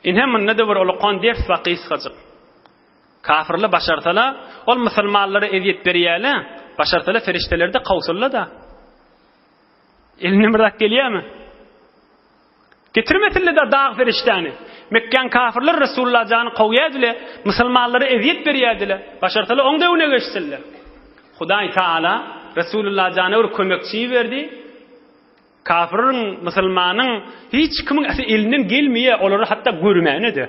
Inha menne de bir ulaqan ders waqys gaçyk. Kafirler başartala, ol musulmanlara eziyet berýärler, başartala ferişteler de kawsullar da. Eline bir dak gelýärmi? Getirmesinler de dağ feriştani. Mekkan kafirler Resulullah canı qowýadylar, musulmanlara eziyet berýärdiler. Başartala oň döwüne geçsinler. Hudaý Taala Resulullah canı bir kömekçi berdi. Kafirin, musulmanyň hiç kimin elinden gelmeýär, olary hatda görmäňedi.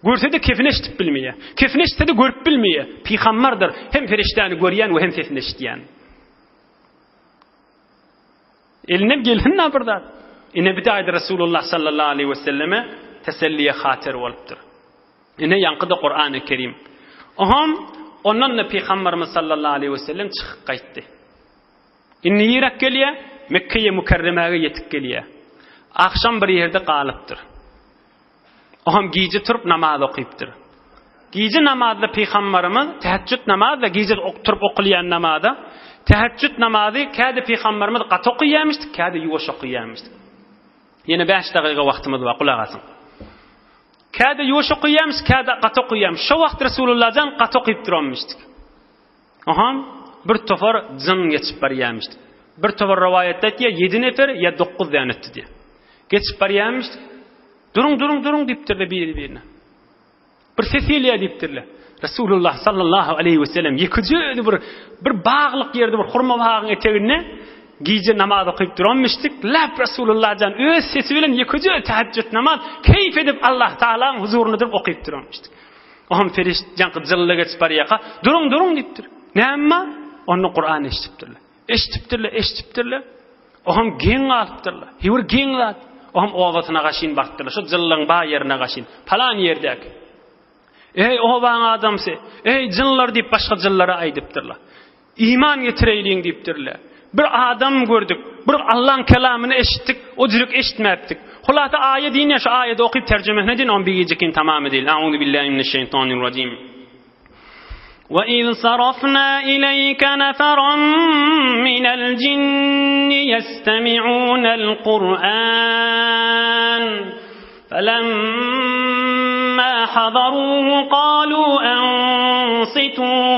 Görse de kefneştip bilmeýär. Kefneşse de görüp bilmeýär. Peygamberdir. Hem feriştani görýän we hem kefneşdiýän. Elinden gelin napırda. Ine bidayda Resulullah sallallahu aleyhi ve selleme teselliye hatir olupdyr. Ine yanqıda Qur'an-ı Kerim. Oham ondan da Peygamberimiz sallallahu aleyhi ve sellem çıkıp qaytdy. Inni ýerek gelýär, Mekke'ye mükerremäge yetip gelýär. Akşam bir ýerde galypdyr. Oham giýje turup namaz okypdyr. Giýje namazda Peygamberimiz tahajjud namazda giýje turup okylýan namazda tahajjud namazy käde Peygamberimiz gato okýarmyşdy, käde ýuwaş okýarmyşdy. Yine 5 daqiqa wagtymyz bar, kulak asın. Käde ýuwaş okýarmyş, käde gato okýarmyş. Şo wagt Resulullah'dan gato okyp duranmyşdyk. Oham bir tofar jyn geçip barýarmyşdy. Bir tofar rivayetde diýär 7 nefer ýa 9 danetdi diýär. Geçip barýarmyşdy. Durun diýipdirler bir-birine. Bir sesiliýe diýipdirler. Resulullah sallallahu aleyhi ve sellem ýekijeli bir baglyk ýerde bir hurma bagyň etegine giýje namaz okyp duranmyşdyk. Lap Resulullah'dan öz sesi bilen ýekijeli tahajjud namaz keyf edip Allah Taala'nın huzurunda durup okyp duranmyşdyk. Oham ferişt janky jylla geçip barýaka. Durun diýipdir. Näme? Onu Qur'an eşitipdirler. Oham geň alypdyrlar. Hiwir geňler. Oham owatyna gaşyn bartdylar. Şo jyllaň ba ýerine gaşyn. Palan ýerdäk. Ey owaň adamsy, ey jynlar diýip başga jynlara aýdypdyrlar. İman getireyliň diýipdirler. Bir adam gördük, bir Allah'ın kelamını eşittik, o jürek eşitmäpdik. Hulata ayet diýen şu ayeti okyp terjemesine din on bigijekin tamamy değil. Auzu billahi mineşşeytanirracim. وَإِذْ صَرَفْنَا إِلَيْكَ نَفَرًا مِنَ الْجِنِّ يَسْتَمِعُونَ الْقُرْآنَ فَلَمَّا حَضَرُوهُ قَالُوا أَنصِتُوا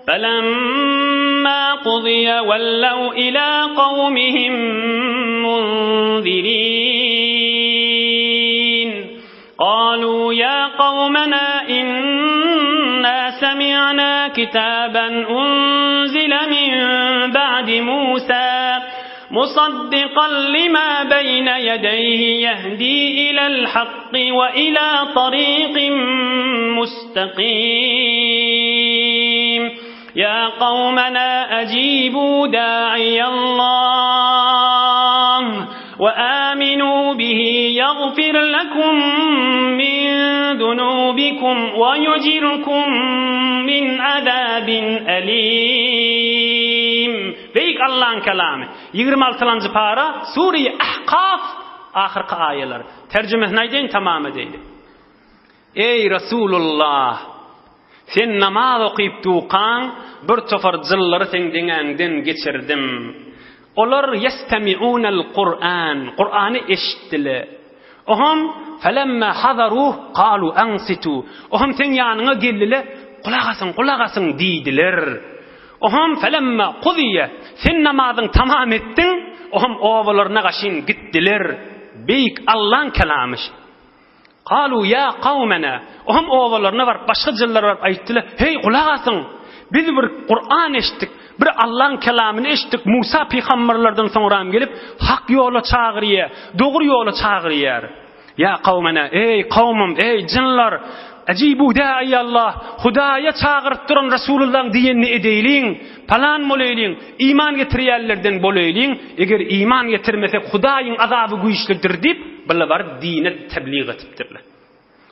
فَلَمَّا قُضِيَ وَلَّوْا إِلَى قَوْمِهِمْ مُنذِرِينَ قَالُوا يَا قَوْمَنَا إِنَّا سَمِعْنَا كِتَابًا أُنزِلَ مِن بَعْدِ مُوسَى مصدقا لما بين يديه يهدي إلى الحق وإلى طريق مستقيم يا قومنا أجيبوا داعي الله وآمنوا به يغفر لكم من ذنوبكم ويجركم من عذاب أليم. Beyik Allah'ın kelamı. 26. para Sure-i Ahqaf ahirki ayeler. Tercüme neyden tamamı değil. Ey Resulullah, sen namaz okuyup tuğan bir tofar zılları sen dinenden geçirdim. Olar yestemi'unel Kur'an. Kur'an'ı eşittiler. Ohum felemma hadaruh qalu ansitu. Ohum sen yanına geldiler. Kulak asın deydiler. Ohum felemma qudiye. Sen namazın tamam ettin. Ohum ovalarına qaşin gittiler. Beyik Allah'ın kelamı. Qalu ya qavmana. Ohum ovalarına var, başka cıllar var ayttiler. Hey kulak asın. Biz bir Kur'an eşittik. Bir Allah'ın kelamını eşittik. Musa peygamberlerden sonra gelip hak yola çağırıyor, doğru yola çağırıyor. Ya kavmena, ey kavmim, ey cinler, acibu da'i Allah, Hudaya çağırıp duran Resulullah'ın diyenini edeyliğin, falan moleyliğin, iman getiriyerlerden boleyliğin, eğer iman getirmesek Huday'ın azabı güçlüdür deyip, böyle var dine tebliğ etiptirler.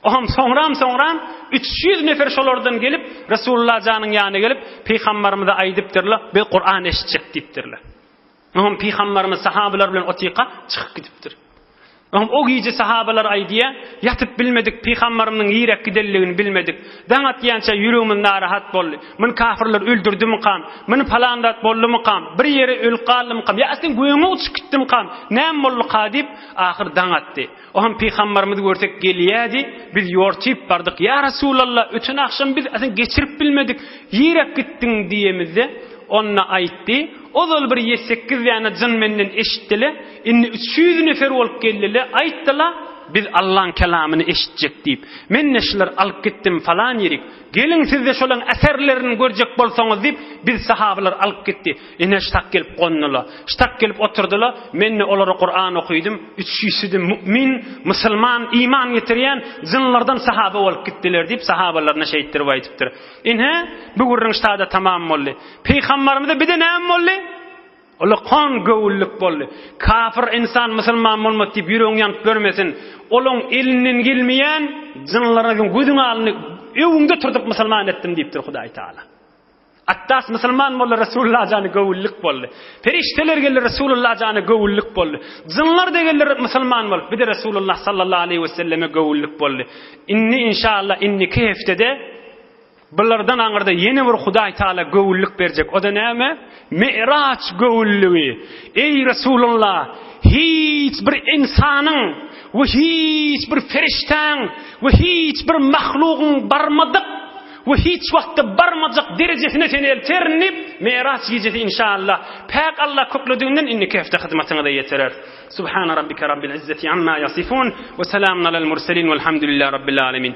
Oham sonram 300 nefer şolardan gelip Resulullah canın yanına gelip peygamberimize aydıptırlar, bir Kur'an eşitecek deyiptirler. Oham peygamberimiz sahabeler bilen otiqa çıkıp gidiptir. Oham o gece sahabeler aydiye yatıp bilmedik, peygamberimizin yirek gidelliğini bilmedik. Danat yança yüreğimin narahat boldu. Men kafirler öldürdü mü kan? Men falandat boldu mu kan? Bir yere ölqaldı mı kan? Ya aslında göğüme uçup gitti mi kan? Näme boldu qadip? Ahir danatdi. Oham peygamberimiz görsek geliyadi, biz yortip bardık. Ya Resulallah, ötün akşam biz aslında geçirip bilmedik. Yirek gittin diyemizde. Onna aytti. O da bir 8 yana cın menden eşittile. İnni 300 nefer olup geldiler. Ayttılar. Biz Allah'ın kelamını eşitecek deyip. Men neşler alıp gittim falan yerik. Gelin siz de şolan eserlerini görecek bolsanız deyip. Biz sahabeler alıp gitti. İne ştak gelip kondular. Ştak gelip oturdular. Menne olara Kur'an okuydum. 300'de mümin, Müslüman, iman getiriyen zınlardan sahabe olup gittiler deyip sahabelerine şehittir vaytıptır. İnhe bu gurrun ştada tamam molli. Peygamberimize bir de neyem molli? Ola kan gövüllük bolly. Kafir insan Müslüman bolmak diýip ýüregiň ýanyp görmesin. Olaň elinden gelmeýän jynlaryň gözüňe alynyp öwüňde turdup Müslüman etdim diýipdir Hudaý Taala. Attas Müslüman bolla Resulullah jany gövüllük bolly. Ferişteler gelir Resulullah jany gövüllük bolly. Jynlar da gelir Müslüman bolup bir de Resulullah sallallahu aleyhi ve selleme gövüllük bolly. Inni inşallah inni keftede bulardan aňyrda yeni bir Hudaý Taala gövüllük berjek. O da näme? Mi'raç gövüllügi. Ey Resulullah, hiç bir insanyň we hiç bir feriştäň we hiç bir mahlugyň barmadyk we hiç wagtda barmajak derejesine seni elternip Mi'raç gecesi inşallah. Pek Allah köklediğinden inni kefte hyzmatyna da yeterer. Subhana rabbika rabbil izzati amma yasifun ve selamun alel murselin velhamdülillahi rabbil alamin.